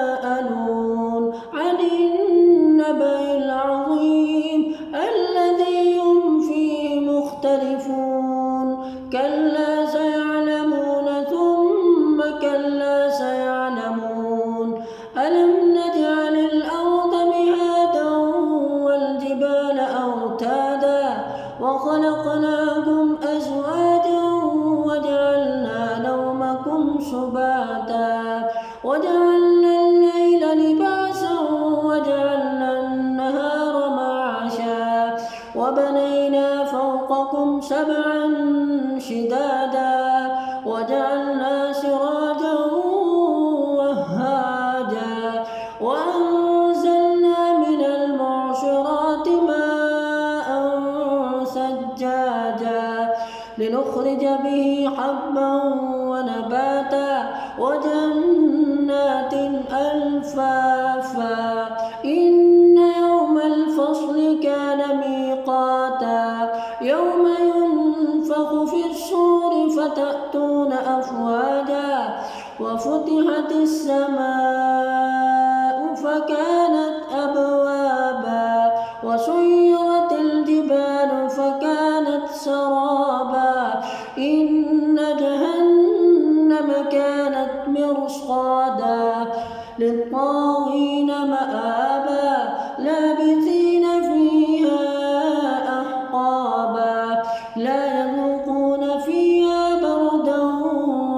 يتساءلون عن النبأ العظيم الذي هم فيه مختلفون كلا سيعلمون ثم كلا سيعلمون ألم نجعل الأرض مهادا والجبال أوتادا وخلقناكم أزواجا وجعلنا نومكم سباتا وجعلنا الليل لباسا وجعلنا النهار معاشا وبنينا فوقكم سبعا شدادا وجعلنا سراجا وهاجا وأنزلنا من المعصرات ماء ثجاجا لنخرج به حبا ونباتا وجنات ألفافا إن يوم الفصل كان ميقاتا يوم ينفخ في الصور فتأتون أفواجا وفتحت السماء فكانت أبوابا وسيرت الجبال فكانت سرابا إن جهنم كانت مرصادا للطاغين مآبا لابثين فيها أحقابا لا يذوقون فيها بردا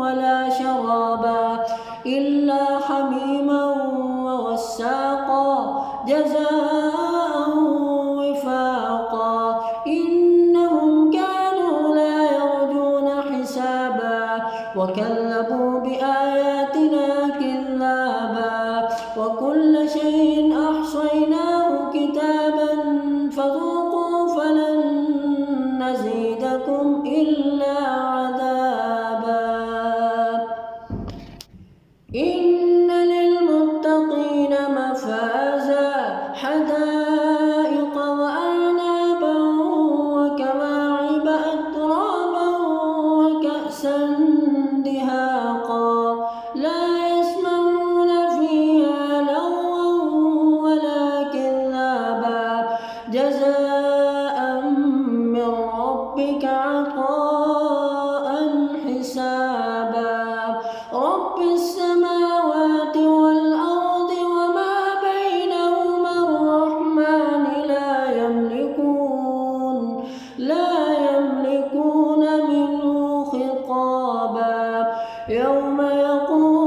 ولا شرابا إلا حميما وغساقا جزاء وفاقا إنهم كانوا لا يرجون حسابا وكذبوا بآياتنا كذابا وكل شيء أحصيناه كتابا فذوقوا فلن نزيدكم إلا عذابا إن للمتقين مفازا حدائق وأعنابا وكواعب أترابا وكأسا دهاقا لا يسمعون فيها لغوا ولا كذابا جزاء من ربك عطاء حسابا رب السماوات والأرض وما بينهما الرحمن لا يملكون منه خطابا يوم يقول